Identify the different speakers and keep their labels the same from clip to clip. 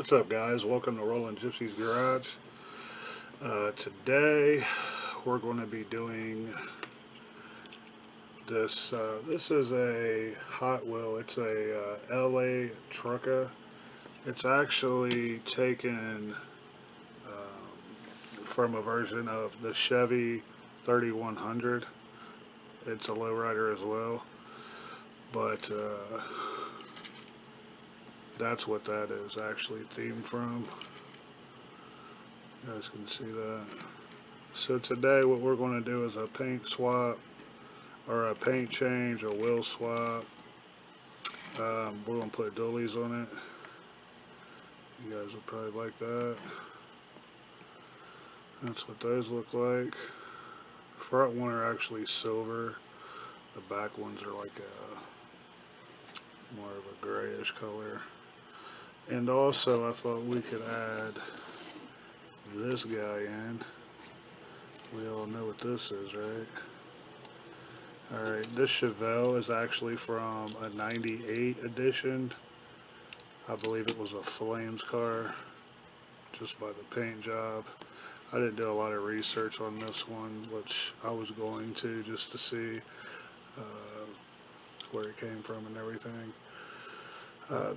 Speaker 1: What's up, guys? Welcome to Rolling Gypsy's Garage. Today we're going to be doing this. This is a Hot Wheel. It's a LA Troca. It's actually taken from a version of the Chevy 3100. It's a lowrider as well, but that's what that is actually themed from. You guys can see that. So today what we're going to do is a paint swap, or a paint change, a wheel swap. We're going to put dualies on it. You guys will probably like that. That's what those look like. Front one are actually silver. The back ones are like a more of a grayish color. And also I thought we could add this guy in. We all know what this is, right? Alright, this Chevelle is actually from a 98 edition. I believe it was a Flames car, just by the paint job. I didn't do a lot of research on this one, which I was going to, just to see where it came from and everything.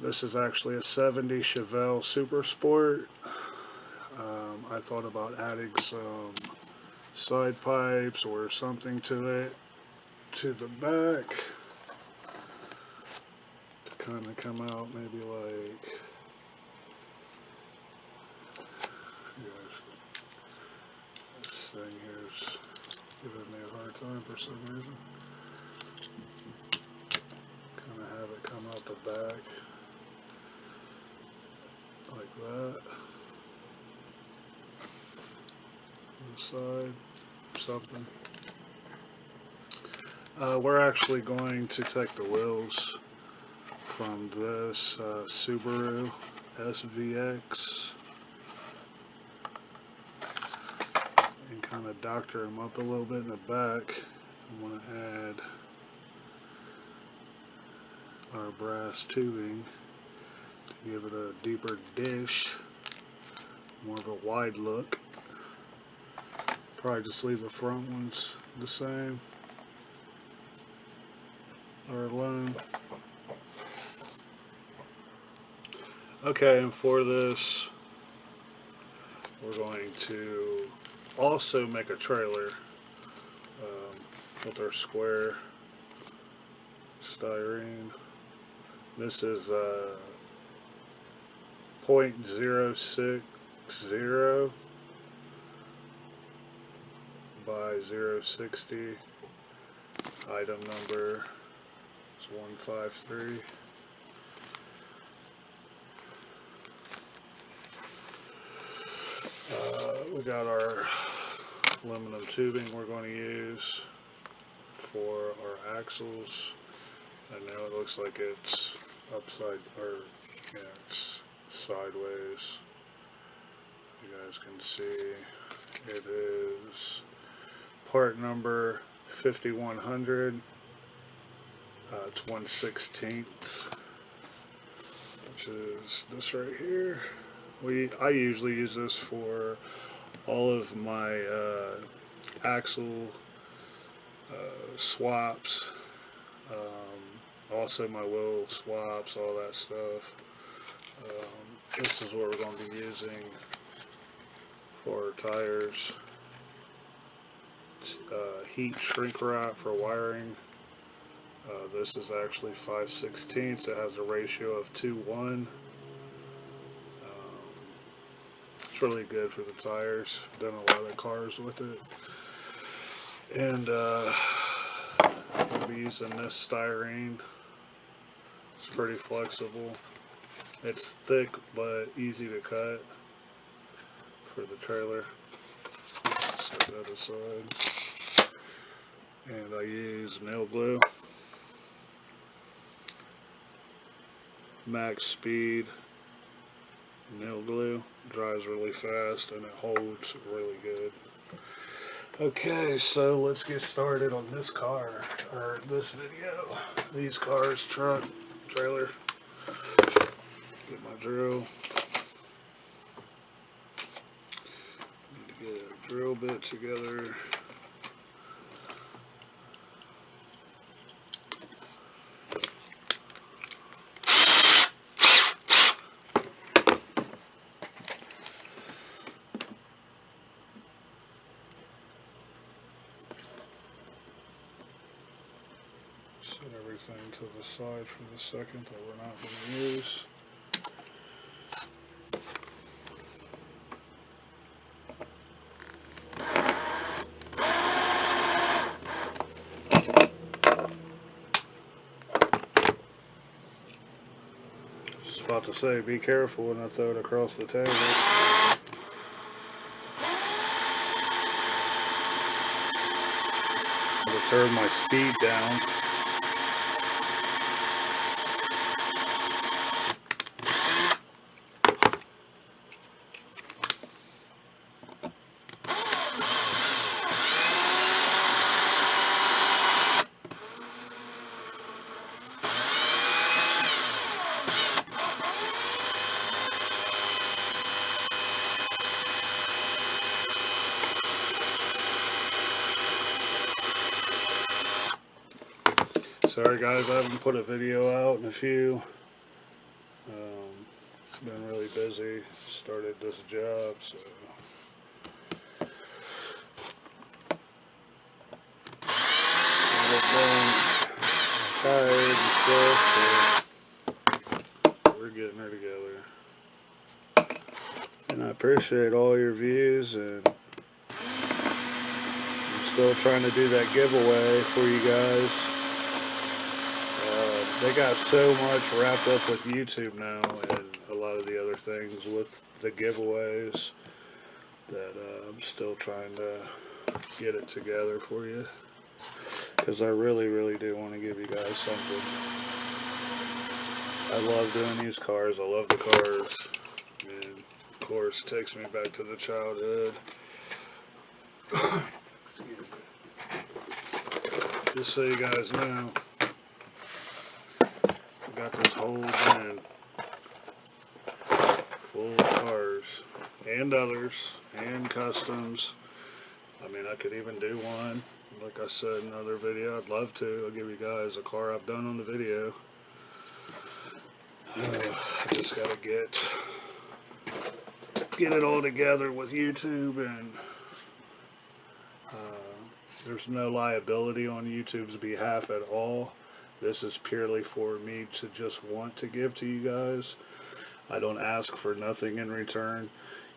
Speaker 1: This is actually a 70 Chevelle Super Sport. I thought about adding some side pipes or something to it, to the back, to kind of come out maybe like, this thing here is giving me a hard time for some reason. Kind of have it come out the back like that. On the side, something. We're actually going to take the wheels from this Subaru SVX and kind of doctor them up a little bit in the back. I want to add our brass tubing to give it a deeper dish, more of a wide look. Probably just leave the front ones the same, or alone. Okay, and for this we're going to also make a trailer with our square styrene. This is 0.060 by 060. Item number is 153. We got our aluminum tubing we're going to use for our axles. I know it looks like it's upside, or yeah, it's sideways. You guys can see it is part number 5100. It's 1/16, which is this right here. I usually use this for all of my axle swaps, also my wheel swaps, all that stuff. This is what we're going to be using for our tires. Heat shrink wrap for wiring. This is actually 5/16. It has a ratio of 2:1. It's really good for the tires. I've done a lot of cars with it. And we'll be using this styrene. It's pretty flexible. It's thick but easy to cut for the trailer. Set that aside. And I use nail glue. Max speed nail glue. Dries really fast and it holds really good. Okay, so let's get started on this car, or this video. These cars, truck, trailer. Get my drill. get a drill bit together. Set everything to the side for the second that we're not going to use. Just about to say, be careful when I throw it across the table. I'm going to turn my speed down. Sorry guys, I haven't put a video out in a few. Been really busy. Started this job, so tired and stuff. So we're getting her together. And I appreciate all your views, and I'm still trying to do that giveaway for you guys. They got so much wrapped up with YouTube now and a lot of the other things with the giveaways that I'm still trying to get it together for you, because I really do want to give you guys something. I love doing these cars. I love the cars, and of course it takes me back to the childhood. Just so you guys know, got this whole bin full of cars and others and customs. I mean, I could even do one, like I said in another video. I'd love to. I'll give you guys a car I've done on the video. I just gotta get it all together with YouTube, and there's no liability on YouTube's behalf at all. This is purely for me to just want to give to you guys. I don't ask for nothing in return.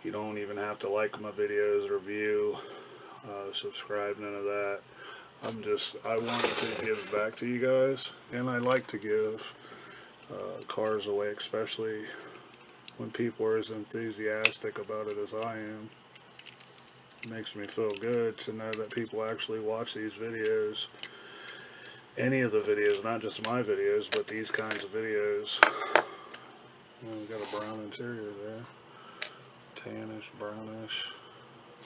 Speaker 1: You don't even have to like my videos, review, subscribe, none of that. I want to give back to you guys, and I like to give cars away, especially when people are as enthusiastic about it as I am. It makes me feel good to know that people actually watch these videos. Any of the videos, not just my videos, but these kinds of videos. We got a brown interior there. Tannish, brownish.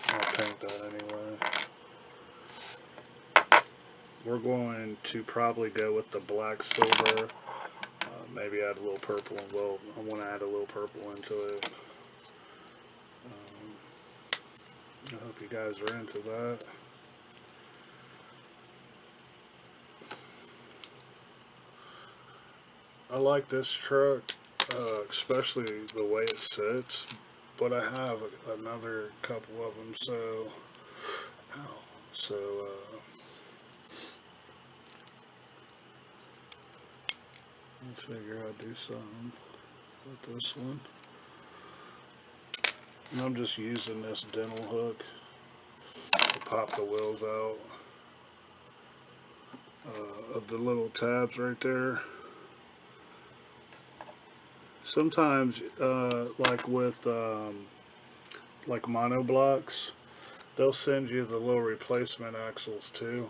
Speaker 1: I'll paint that anyway. We're going to probably go with the black silver. Maybe add a little purple. Well, I want to add a little purple into it. I hope you guys are into that. I like this truck, especially the way it sits, but I have another couple of them, let's figure out do something with this one. And I'm just using this dental hook to pop the wheels out of the little tabs right there. Sometimes, like with like monoblocks, they'll send you the little replacement axles too,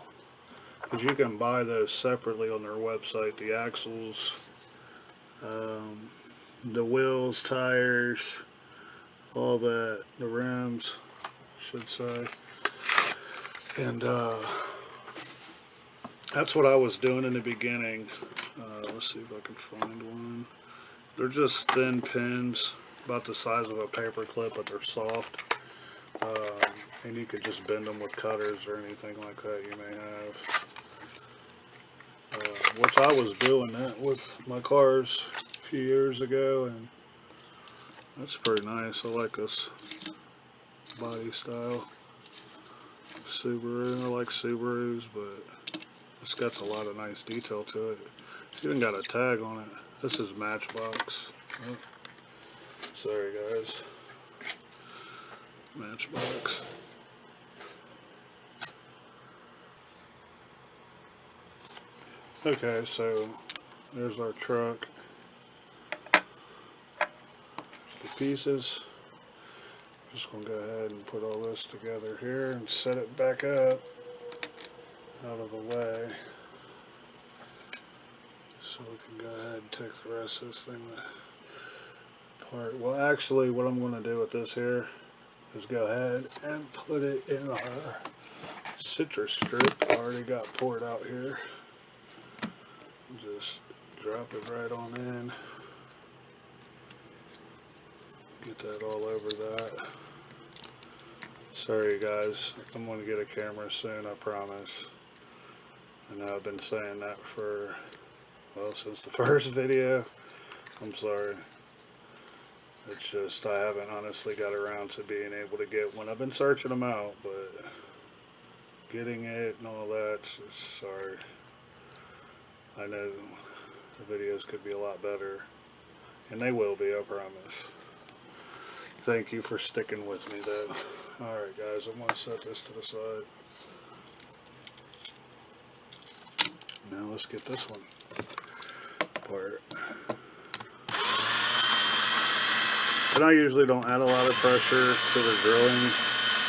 Speaker 1: because you can buy those separately on their website. The axles, the wheels, tires, all that, the rims, I should say. And that's what I was doing in the beginning. Let's see if I can find one. They're just thin pins, about the size of a paper clip, but they're soft. And you could just bend them with cutters or anything like that you may have. Which I was doing that with my cars a few years ago, and that's pretty nice. I like this body style. Subaru, I like Subarus, but it's got a lot of nice detail to it. It's even got a tag on it. This is Matchbox. Oh, sorry guys. Matchbox. Okay, so there's our truck. The pieces. Just gonna go ahead and put all this together here and set it back up out of the way, so we can go ahead and take the rest of this thing apart. Well, actually, what I'm gonna do with this here is go ahead and put it in our citrus strip. I already got poured out here. Just drop it right on in. Get that all over that. Sorry guys, I'm going to get a camera soon, I promise. I know I've been saying that for, well, since the first video. I'm sorry. It's just I haven't honestly got around to being able to get one. I've been searching them out, but getting it and all that, just sorry. I know the videos could be a lot better, and they will be, I promise. Thank you for sticking with me though. Alright guys, I'm going to set this to the side. Now let's get this one apart. And I usually don't add a lot of pressure to the drilling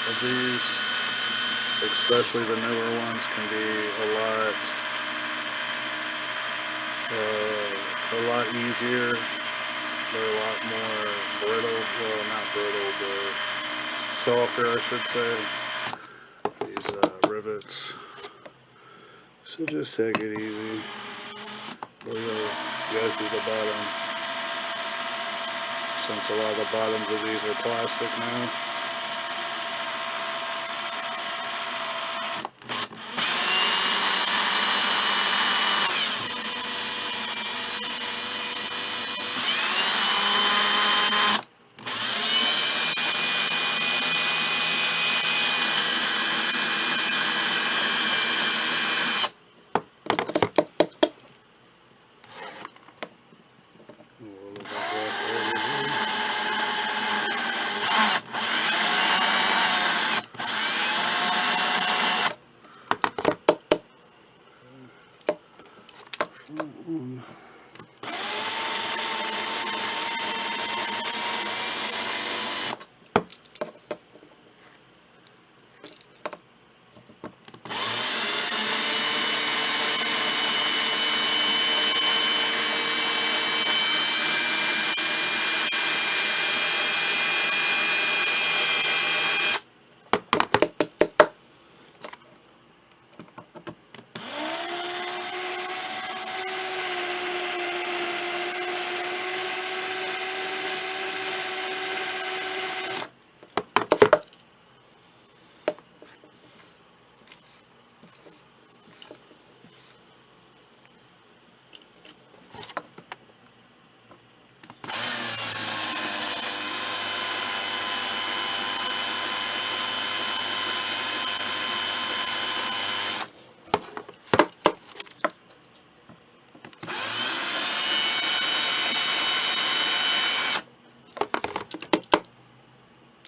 Speaker 1: of these, especially the newer ones can be a lot easier. They're a lot more brittle, well not brittle, but softer I should say, these rivets. So just take it easy. We'll go through the bottom, since a lot of the bottoms of these are plastic now.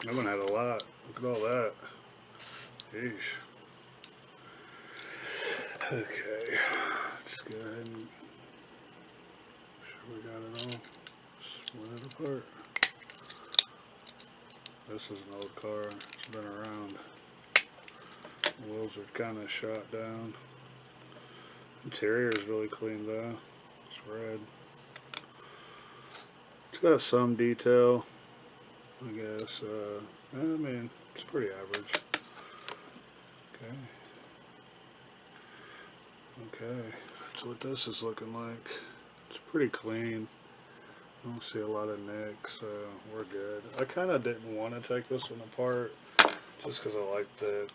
Speaker 1: I haven't had a lot. Look at all that. Yeesh. Okay. Let's go ahead and make sure we got it all. Split it apart. This is an old car. It's been around. The wheels are kind of shot down. Interior is really clean though. It's red. It's got some detail, I guess. I mean, it's pretty average. Okay. Okay, that's what this is looking like. It's pretty clean. I don't see a lot of nicks, so we're good. I kind of didn't want to take this one apart just because I like the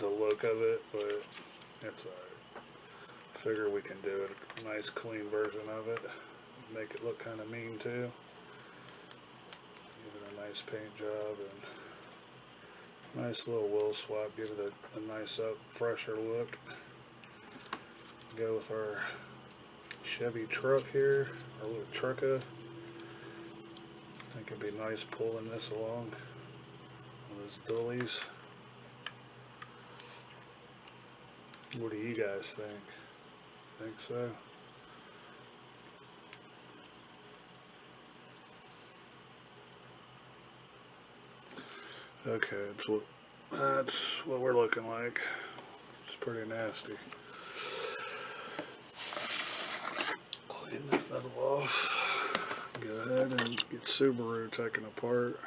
Speaker 1: look of it, but it's alright. Figure we can do a nice clean version of it. Make it look kind of mean too. Give it a nice paint job and nice little wheel swap. Give it a nice fresher look. Go with our Chevy truck here, our little Troca. I think it'd be nice pulling this along with those dollies. What do you guys think? Think so? Okay, that's what we're looking like. It's pretty nasty. Clean that metal off. Go ahead and get Subaru taken apart.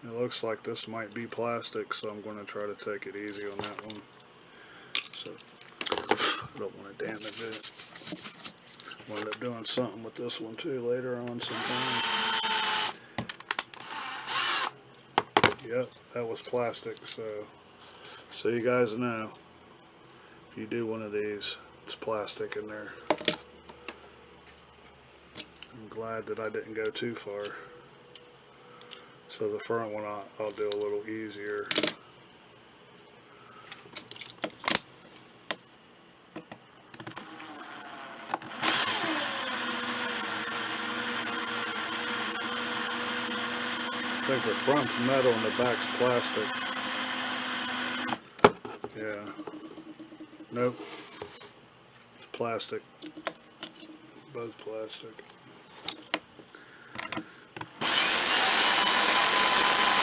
Speaker 1: It looks like this might be plastic, so I'm going to try to take it easy on that one. So I don't want to damage it. We'll end up doing something with this one too later on sometime. Yep, that was plastic, so you guys know, if you do one of these, it's plastic in there. I'm glad that I didn't go too far. So the front one I'll do a little easier. I think the front's metal and the back's plastic. Yeah. Nope. It's plastic. Both plastic.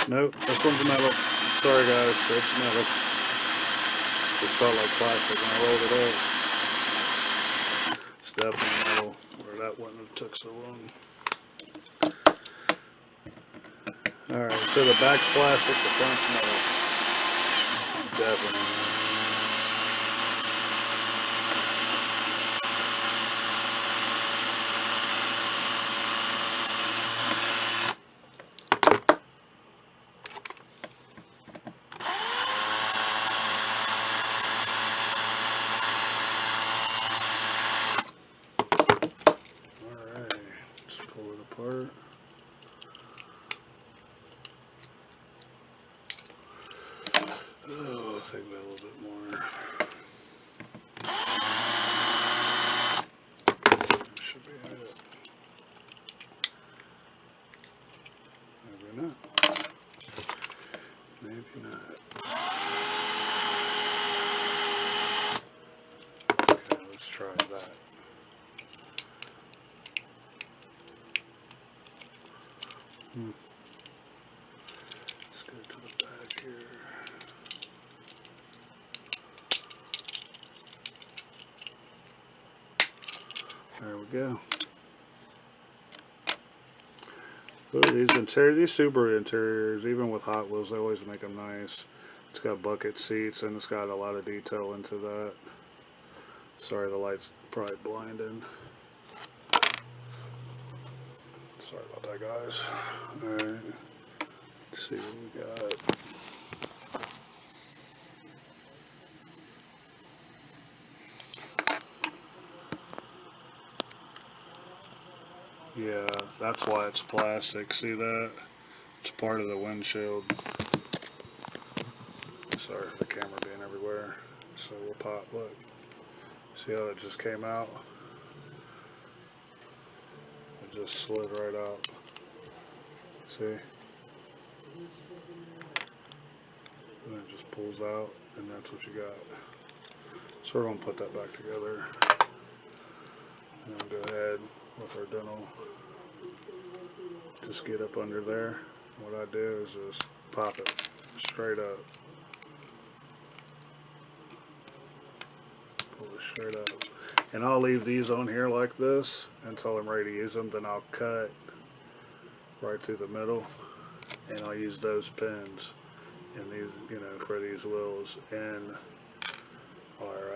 Speaker 1: Nope, this one's metal. Sorry guys, it's metal. It felt like plastic when I rolled it up. It's definitely metal, or that wouldn't have took so long. Alright, so the back's plastic, the front's metal. Definitely. Alright, let's pull it apart. Oh, I think a little bit more. That should be it. Maybe not. Maybe not. Okay, let's try that. Let's go to the back here. There we go. Ooh, these Subaru interiors, even with Hot Wheels, they always make them nice. It's got bucket seats and it's got a lot of detail into that. Sorry, the light's probably blinding. Sorry about that, guys. Alright, let's see what we got. Yeah, that's why it's plastic. See that? It's part of the windshield. Sorry for the camera being everywhere. So we'll pop, look. See how it just came out? It just slid right out. See? And it just pulls out, and that's what you got. So we're going to put that back together. And we'll go ahead with our dental. Just get up under there. What I do is just pop it straight up. Pull it straight up. And I'll leave these on here like this until I'm ready to use them. Then I'll cut right through the middle. And I'll use those pins and these, you know, for these wheels and our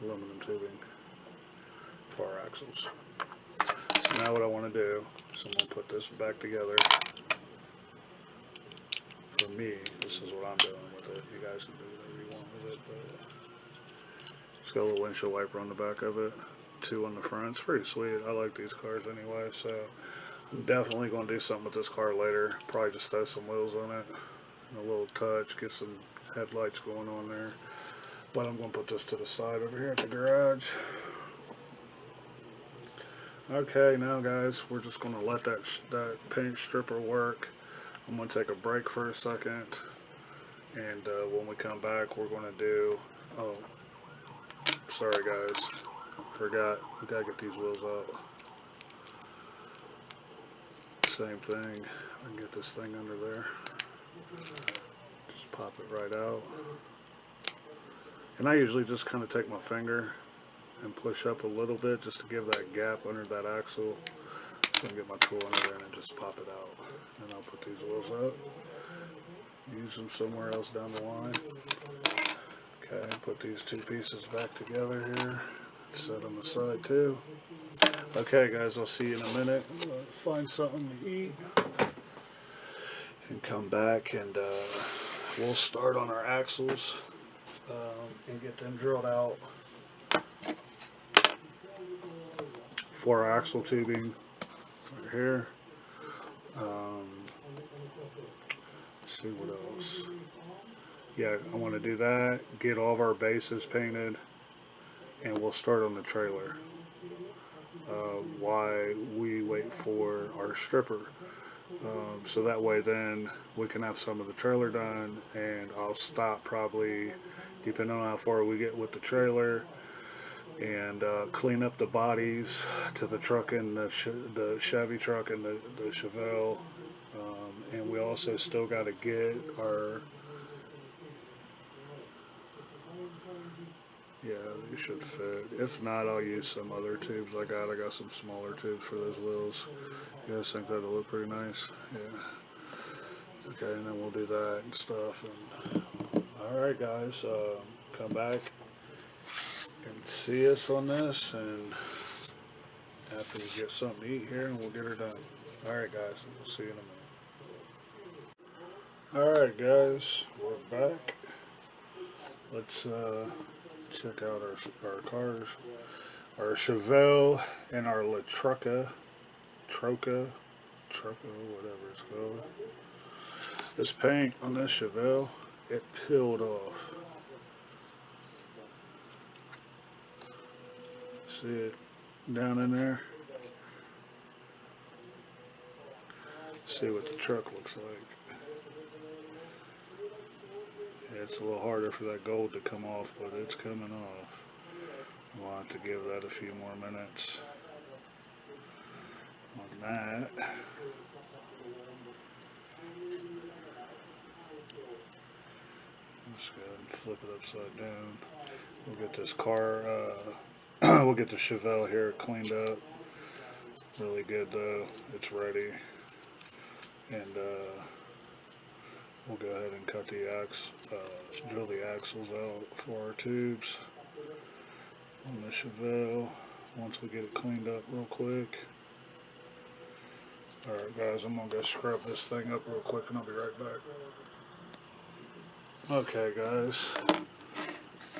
Speaker 1: aluminum tubing for our axles. So now what I want to do is I'm going to put this back together. For me, is this is what I'm doing with it. You guys can do whatever you want with it, but it's got a little windshield wiper on the back of it, 2 on the front. It's pretty sweet. I like these cars anyway, so I'm definitely going to do something with this car later. Probably just throw some wheels on it, and a little touch, get some headlights going on there. But I'm going to put this to the side over here at the garage. Okay, now guys, we're just going to let that paint stripper work. I'm going to take a break for a second, and when we come back, we're going to do, oh, sorry guys, forgot, we got to get these wheels out. Same thing, I can get this thing under there, just pop it right out. And I usually just kind of take my finger and push up a little bit just to give that gap under that axle. So I'm going to get my tool under there and just pop it out. And I'll put these wheels up. Use them somewhere else down the line. Okay, put these 2 pieces back together here. Set them aside too. Okay guys, I'll see you in a minute. I'm going to find something to eat. And come back and we'll start on our axles. And get them drilled out for our axle tubing right here. Let's see what else. Yeah, I want to do that, get all of our bases painted, and we'll start on the trailer while we wait for our stripper. So that way then we can have some of the trailer done, and I'll stop probably, depending on how far we get with the trailer, and clean up the bodies to the truck and the Chevy truck and the Chevelle. And we also still got to get our, yeah, these should fit. If not, I'll use some other tubes I got. I got some smaller tubes for those wheels. You guys think that'll look pretty nice? Yeah. Okay, and then we'll do that and stuff. And alright guys, come back and see us on this, and after we get something to eat here, and we'll get her done. Alright guys, we'll see you in a minute. Alright guys, we're back. Let's check out our cars. Our Chevelle and our Troca, whatever it's called. This paint on this Chevelle, it peeled off. See it down in there? See what the truck looks like. Yeah, it's a little harder for that gold to come off, but it's coming off. We'll have to give that a few more minutes on that. Let's go ahead and flip it upside down. We'll get this car, we'll get the Chevelle here cleaned up. Really good though, it's ready. And we'll go ahead and cut the drill the axles out for our tubes on the Chevelle once we get it cleaned up real quick. Alright guys, I'm going to go scrub this thing up real quick and I'll be right back. Okay guys,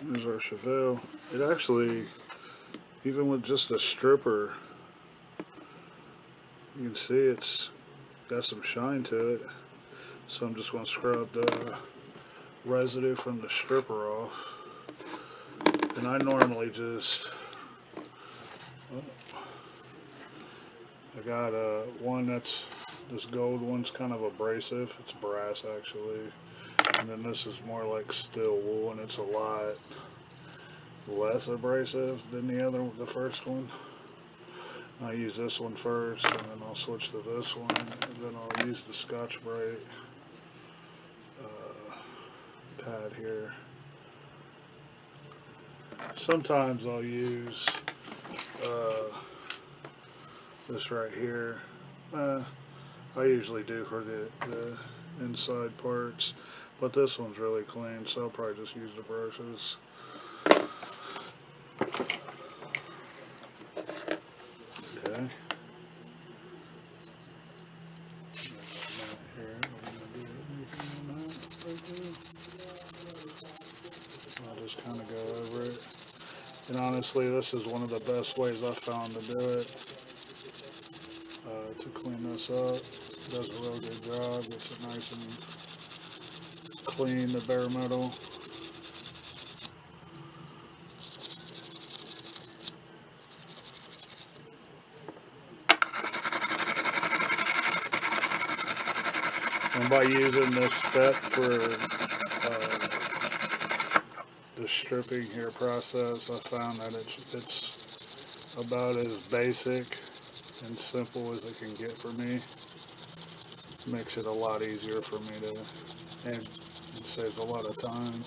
Speaker 1: here's our Chevelle. It actually, even with just a stripper, you can see it's got some shine to it. So I'm just going to scrub the residue from the stripper off. And I normally just, I got one that's, this gold one's kind of abrasive. It's brass actually. And then this is more like steel wool, and it's a lot less abrasive than the first one. I'll use this one first, and then I'll switch to this one, and then I'll use the Scotch-Brite pad here. Sometimes I'll use this right here. I usually do for the inside parts, but this one's really clean, so I'll probably just use the brushes. Okay. Here, And honestly, this is one of the best ways I've found to do it, to clean this up. It does a real good job. Gets it nice and clean, the bare metal. And by using this step for the stripping here process, I found that it's about as basic and simple as it can get for me. Makes it a lot easier for me to, and it saves a lot of time.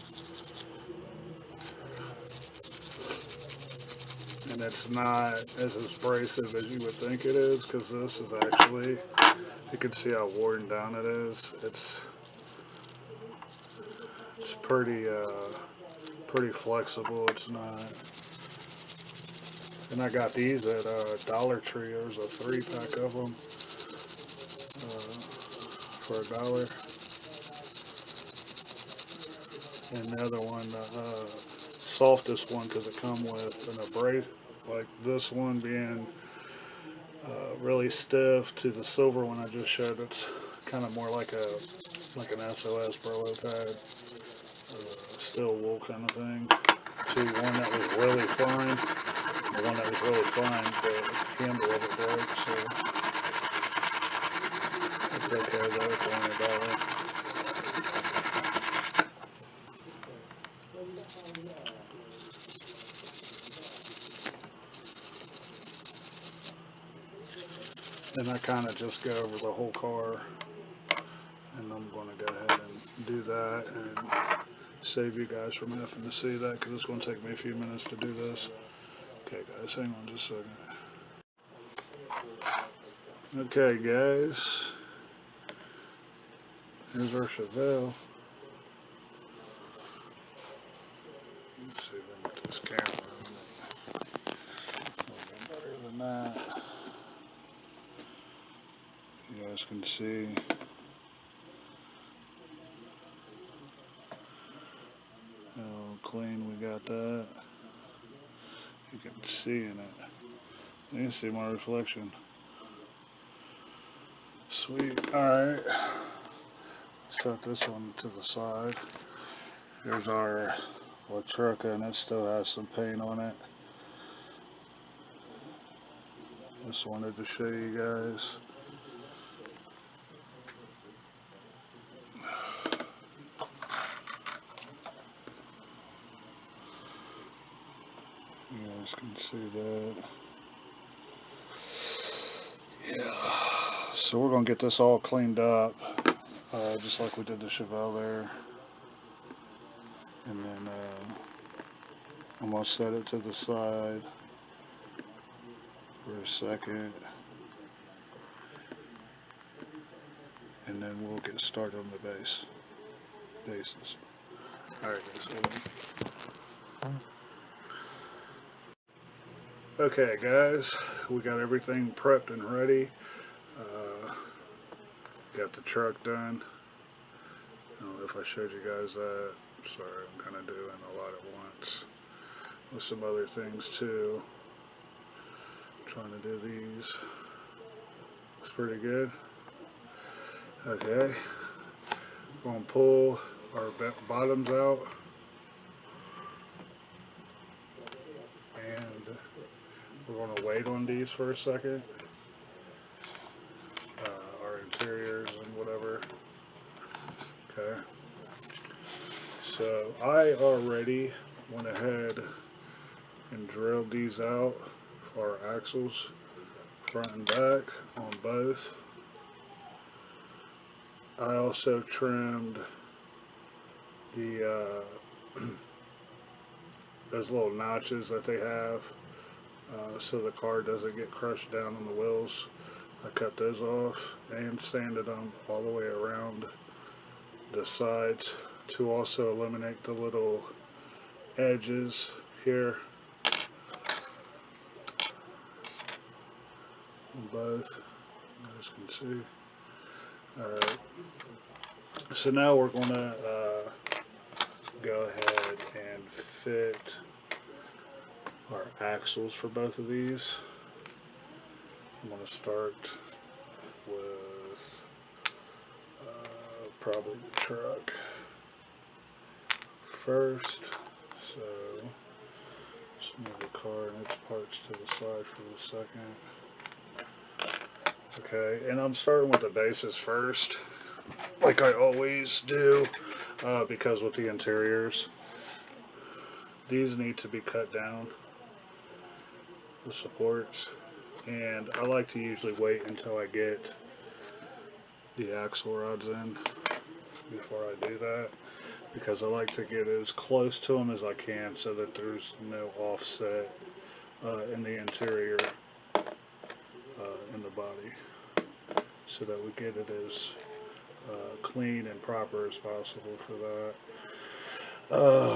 Speaker 1: And it's not as abrasive as you would think it is, because this is actually, you can see how worn down it is. It's pretty flexible. It's not. And I got these at Dollar Tree. There's a 3-pack of them for $1. And the other one, the softest one, because it come with an abrasive, like this one being really stiff, to the silver one I just showed. It's kind of more like an SOS Brillo pad, steel wool kind of thing. To one that was really fine. The one that was really fine, the handle of it broke, so it's okay though. It's only $1. And I kind of just go over the whole car, and I'm going to go ahead and do that and save you guys from having to see that, because it's going to take me a few minutes to do this. Okay guys, hang on just a second. Okay guys, here's our Chevelle. Let's see if I can get this camera a little bit better than that. You guys can see. How clean we got that. You can see in it. You can see my reflection. Sweet. Alright. Set this one to the side. Here's our Troca, and it still has some paint on it. Just wanted to show you guys. You guys can see that. Yeah. So we're going to get this all cleaned up, just like we did the Chevelle there. And then I'm going to set it to the side for a second. And then we'll get started on the bases. Alright guys, okay guys, we got everything prepped and ready. Got the truck done. I don't know if I showed you guys that. Sorry, I'm kind of doing a lot at once with some other things too. I'm trying to do these. It's pretty good. Okay, we're going to pull our bottoms out, and we're going to wait on these for a second. Our interiors and whatever. Okay. So I already went ahead and drilled these out for our axles, front and back on both. I also trimmed the those little notches that they have, so the car doesn't get crushed down on the wheels. I cut those off and sanded them all the way around the sides to also eliminate the little edges here on both. You guys can see. Alright, so now we're going to go ahead and fit axles for both of these. I'm going to start with probably the truck first. So just move the car and its parts to the side for a second. Okay, and I'm starting with the bases first, like I always do, because with the interiors, these need to be cut down, the supports, and I like to usually wait until I get the axle rods in before I do that, because I like to get as close to them as I can so that there's no offset in the interior, in the body, so that we get it as clean and proper as possible for that.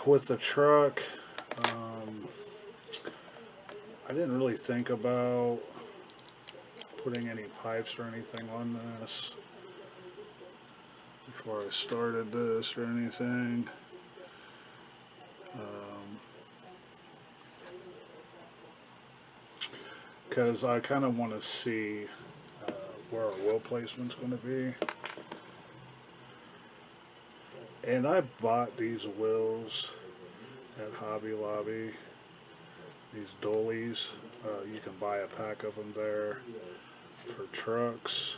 Speaker 1: With the truck, I didn't really think about putting any pipes or anything on this before I started this or anything. Because I kind of want to see where our wheel placement's going to be. And I bought these wheels at Hobby Lobby, these dollies. You can buy a pack of them there for trucks.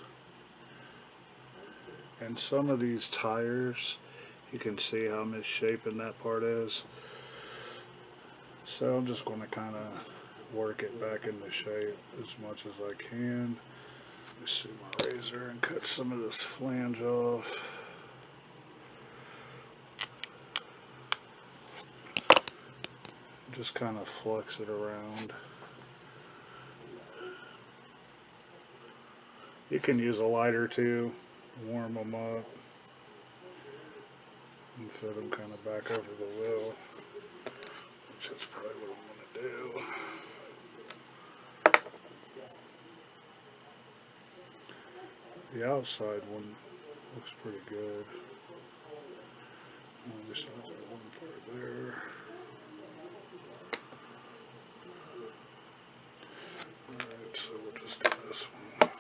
Speaker 1: And some of these tires, you can see how misshapen that part is. So I'm just going to kind of work it back into shape as much as I can. Let's see my razor and cut some of this flange off. Just kind of flex it around. You can use a lighter too, warm them up, and fit them kind of back over the wheel, which is probably what I'm going to do. The outside one looks pretty good. I'll just have that one part there. Alright, so we'll just do this one.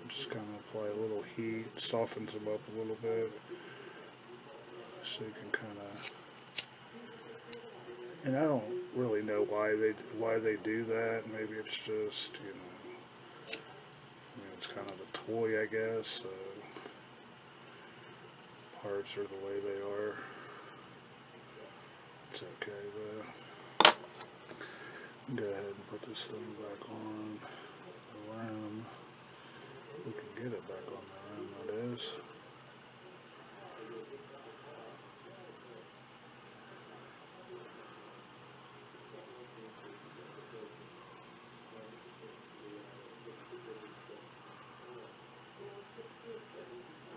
Speaker 1: Just kind of apply a little heat, softens them up a little bit, so you can kind of. And I don't really know why they do that. Maybe it's just, you know, I mean, it's kind of a toy, I guess. So parts are the way they are. It's okay though. Go ahead and put this thing back on the rim. We can get it back on the rim, that is.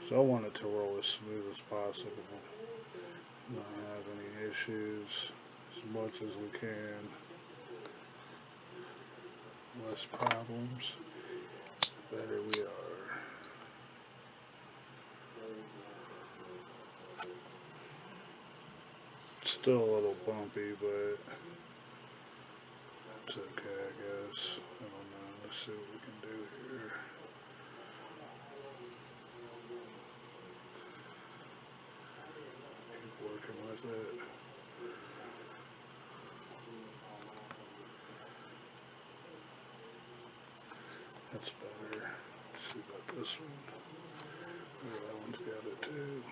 Speaker 1: So I want it to roll as smooth as possible, not have any issues, as much as we can. Less problems, the better we are. It's still a little bumpy, but it's okay, I guess. I don't know. Let's see what we can do here. Keep working with it. That's better. Let's see about this one. Oh, that one's got it too.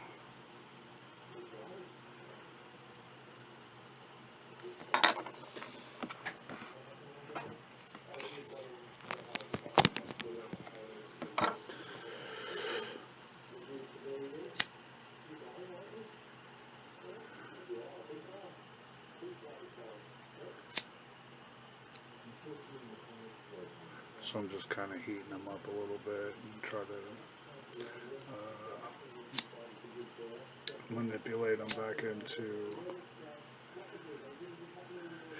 Speaker 1: So I'm just kind of heating them up a little bit and try to manipulate them back into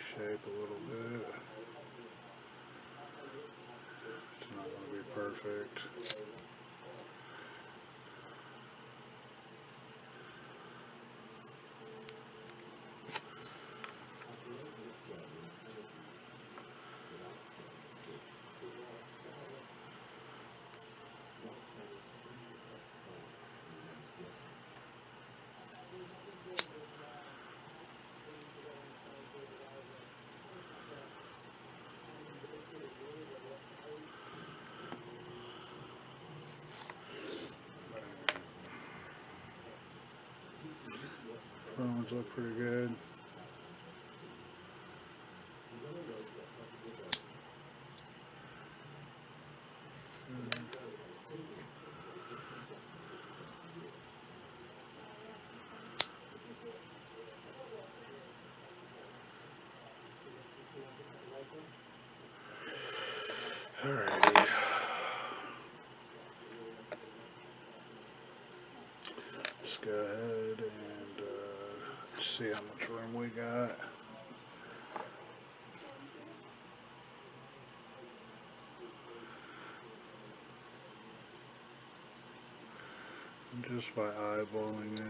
Speaker 1: shape a little bit. It's not going to be perfect. Front ones look pretty good. Alrighty. Let's go ahead and see how much room we got. Just by eyeballing it.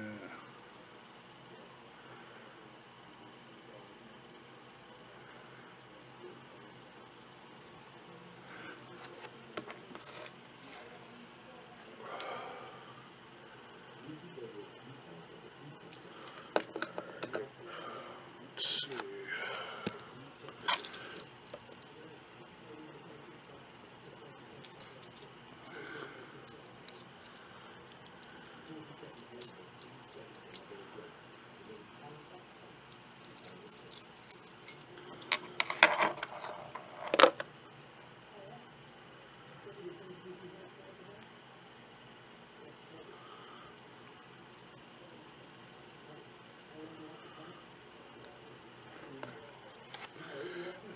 Speaker 1: Let's see.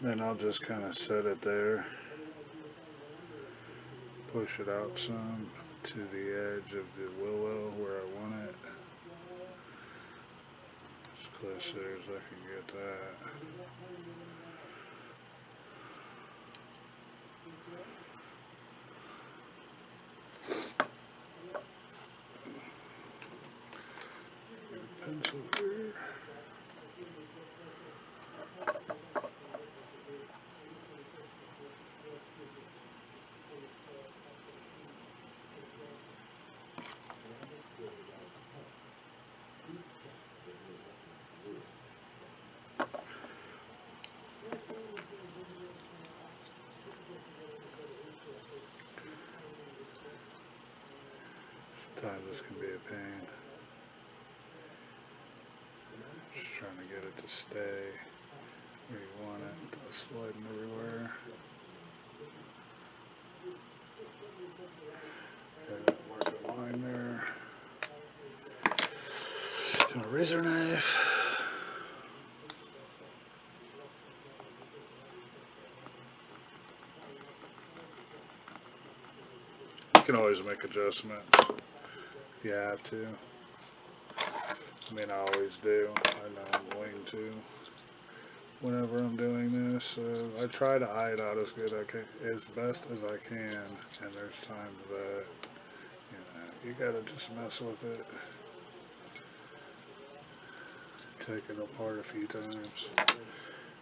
Speaker 1: Then I'll just kind of set it there, push it out some to the edge of the willow where I want it, as close there as I can get that. Get a pencil here. Sometimes this can be a pain. Just trying to get it to stay where you want it without sliding everywhere. Okay, mark a line there. Do a razor knife. You can always make adjustments if you have to. I mean, I always do. I know I'm going to whenever I'm doing this. I try to eye it out as good as best as I can, and there's times that you gotta just mess with it. Take it apart a few times,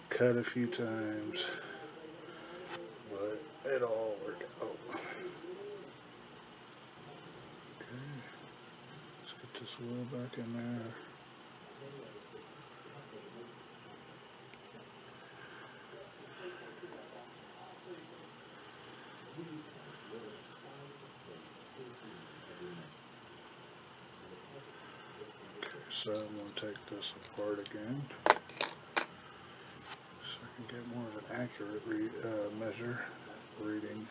Speaker 1: cut a few times, but it'll all work out. This wheel back in there. Okay, so I'm going to take this apart again so I can get more of an accurate reading.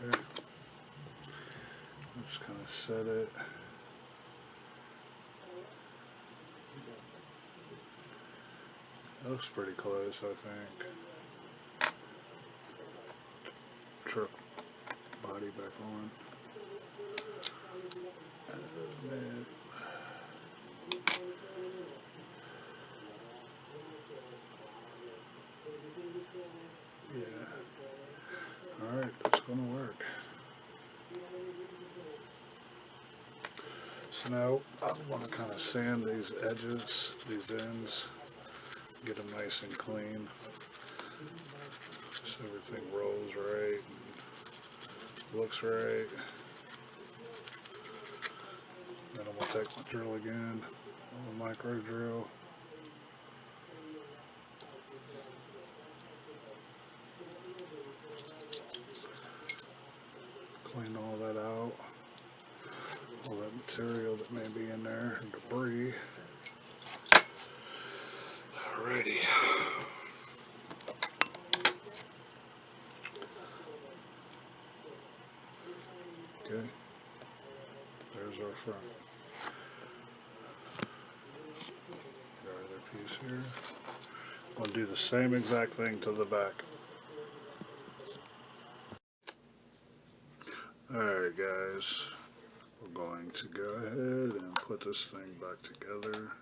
Speaker 1: Okay, I'm just going to set it. It looks pretty close, I think. Truck body back on. Yeah. Alright, that's going to work. So now I want to kind of sand these edges, these ends, get them nice and clean so everything rolls right and looks right. Then I'm going to take my drill again, a micro drill. Clean all that out. All that material that may be in there, and debris. Alrighty. Okay. There's our front. Our other piece here. We'll do the same exact thing to the back. Alright guys, we're going to go ahead and put this thing back together.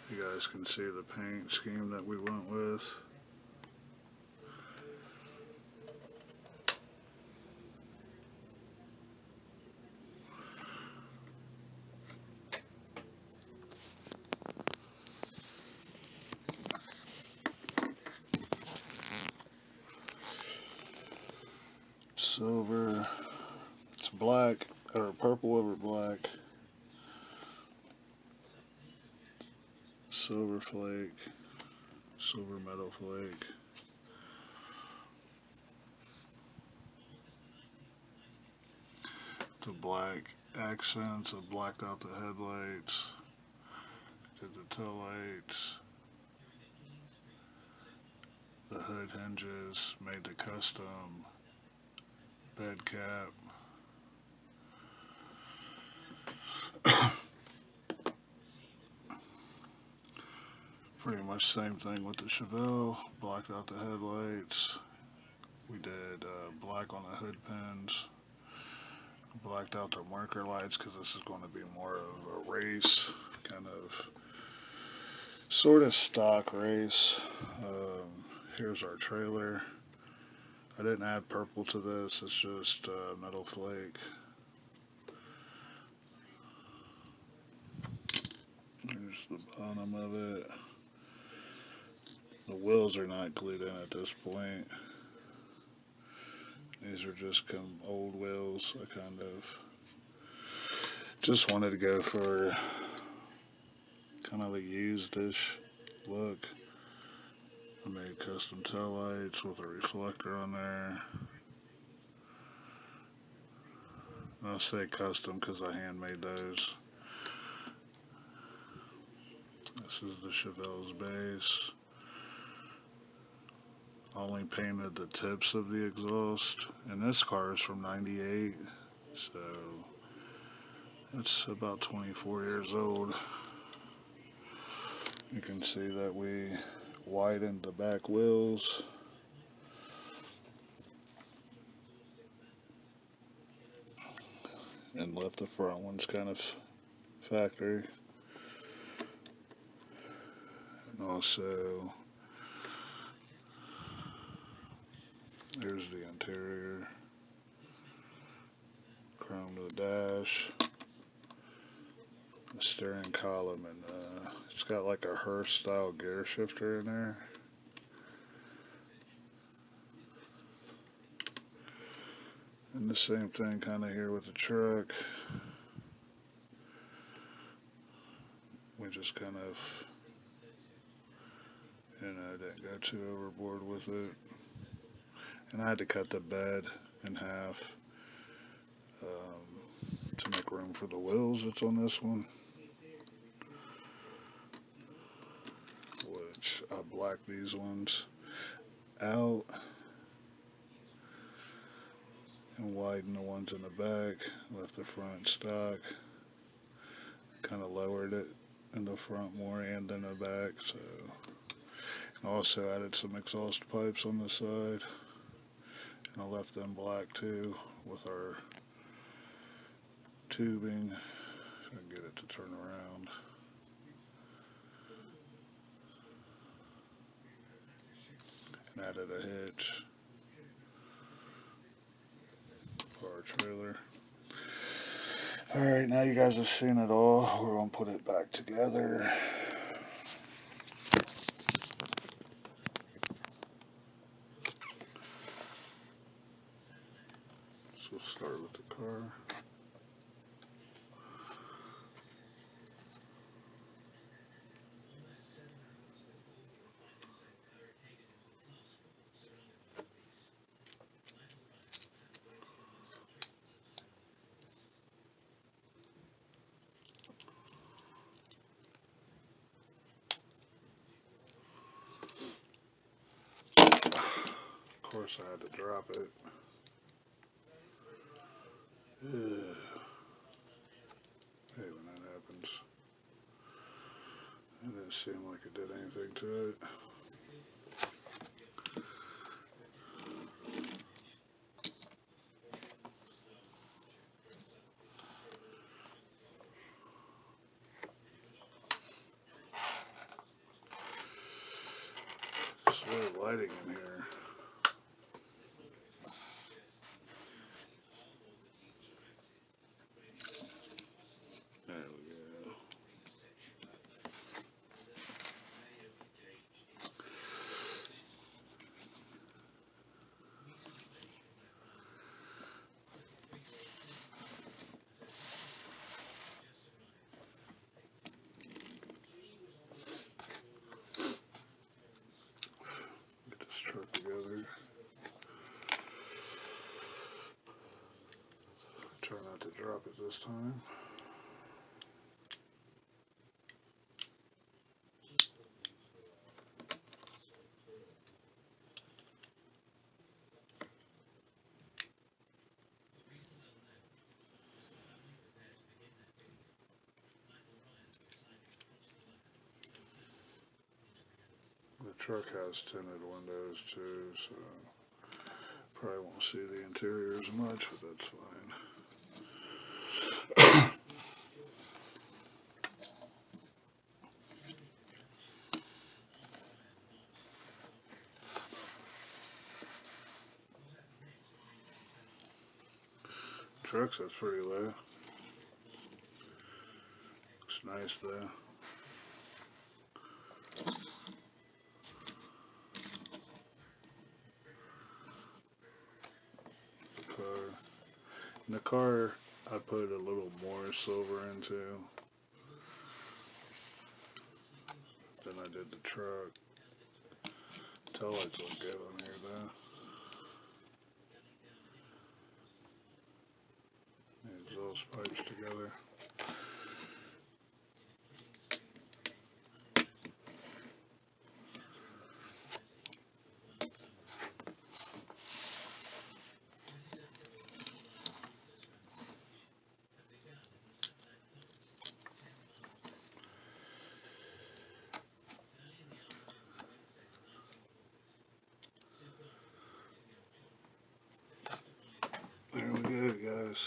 Speaker 1: You guys can see the paint scheme that we went with. Silver, it's black, or purple over black. Silver flake, silver metal flake. The black accents, I blacked out the headlights, did the tail lights, the hood hinges, made the custom bed cap. Pretty much same thing with the Chevelle, blacked out the headlights. We did black on the hood pins, blacked out the marker lights because this is going to be more of a race, kind of, sort of stock race. Here's our trailer. I didn't add purple to this, it's just metal flake. Here's the bottom of it. The wheels are not glued in at this point. These are just old wheels. I kind of just wanted to go for kind of a used-ish look. I made custom tail lights with a reflector on there. I'll say custom because I handmade those. This is the Chevelle's base. I only painted the tips of the exhaust, and this car is from '98, so it's about 24 years old. You can see that we widened the back wheels. And left the front ones kind of factory. And also, there's the interior. Chrome to the dash. The steering column, and it's got like a Hearst style gear shifter in there. And the same thing kind of here with the truck. We just kind of, didn't go too overboard with it. And I had to cut the bed in half to make room for the wheels that's on this one. Which I blacked these ones out and widened the ones in the back, left the front stock, kind of lowered it in the front more and in the back. So, and also added some exhaust pipes on the side, and I left them black too with our tubing, so I can get it to turn around. And added a hitch for our trailer. Alright, now you guys have seen it all. We're going to put it back together. So we'll start with the car. course I had to drop it. Ugh. Hey, when that happens. It didn't seem like it did anything to it. Slow lighting in here. There we go. Get this truck together. Try not to drop it this time. The truck has tinted windows too, so probably won't see the interior as much, but that's fine. Trucks, that's pretty low. Looks nice though. In the car, I put a little more silver into than I did the truck. Tail lights look good on here though. Exhaust pipes together. There we go, guys.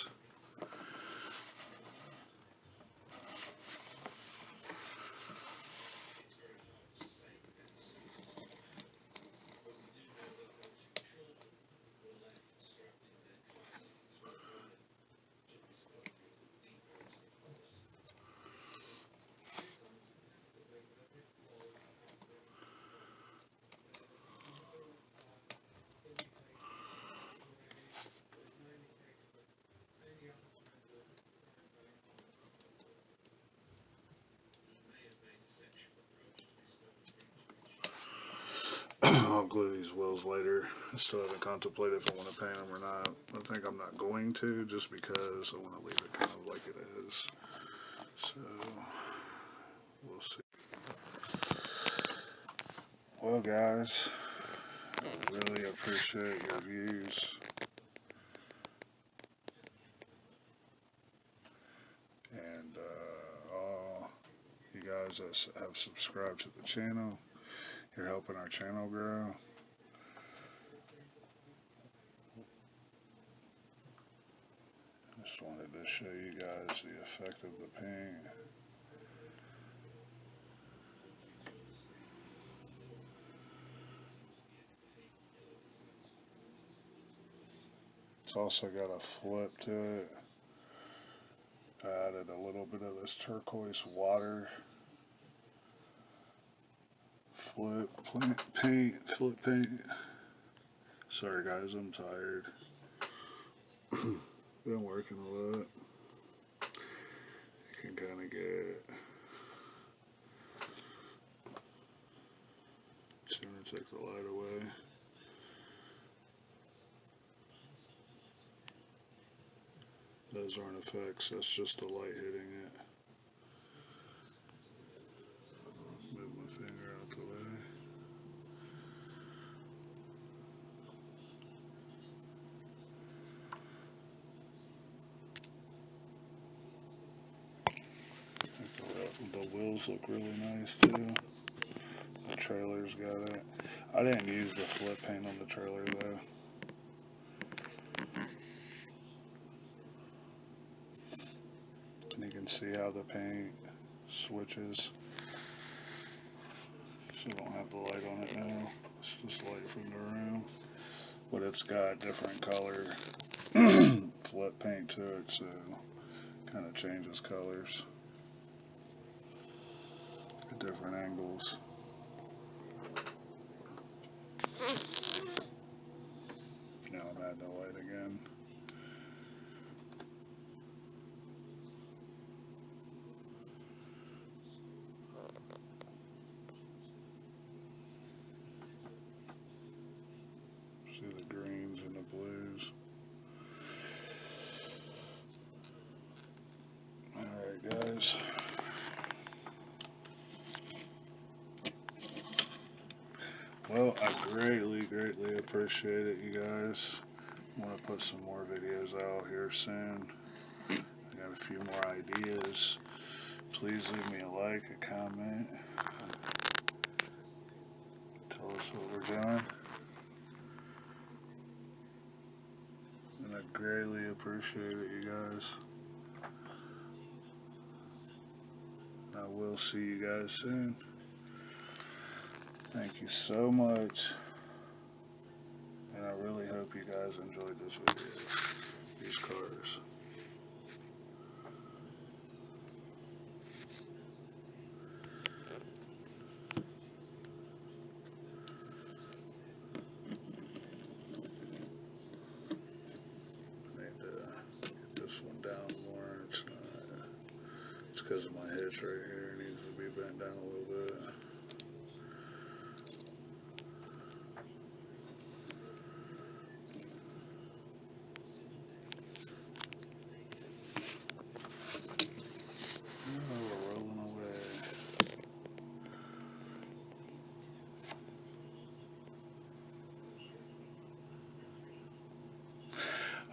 Speaker 1: I'll glue these wheels later. I still haven't contemplated if I want to paint them or not. I think I'm not going to, just because I want to leave it kind of like it is. So, we'll see. Well, guys, I really appreciate your views. And all you guys that have subscribed to the channel. You're helping our channel grow. Just wanted to show you guys the effect of the paint. It's also got a flip to it. I added a little bit of this turquoise water. Flip paint. Sorry guys, I'm tired. Been working a lot. You can kind of get it. Just gonna take the light away. Those aren't effects, that's just the light hitting it. Move my finger out the way. wheels look really nice too. The trailer's got it. I didn't use the flip paint on the trailer though. And you can see how the paint switches. So I don't have the light on it now. It's just light from the room. But it's got different color flip paint to it, so it kind of changes colors at different angles. Now I'm adding the light again. See the greens and the blues. Alright guys. Well, I greatly appreciate it, you guys. I'm going to put some more videos out here soon. I got a few more ideas. Please leave me a like, a comment. Tell us what we're doing. And I greatly appreciate it, you guys. I will see you guys soon. Thank you so much. And I really hope you guys enjoyed this video. These cars. I need to get this one down more. It's not. It's because of my hitch right here. It needs to be bent down a little bit.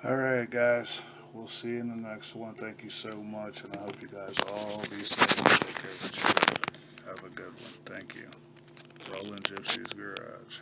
Speaker 1: Alright guys, we'll see you in the next one. Thank you so much, and I hope you guys all be safe and take care of each other. Have a good one. Thank you. Rolling Gypsy's Garage.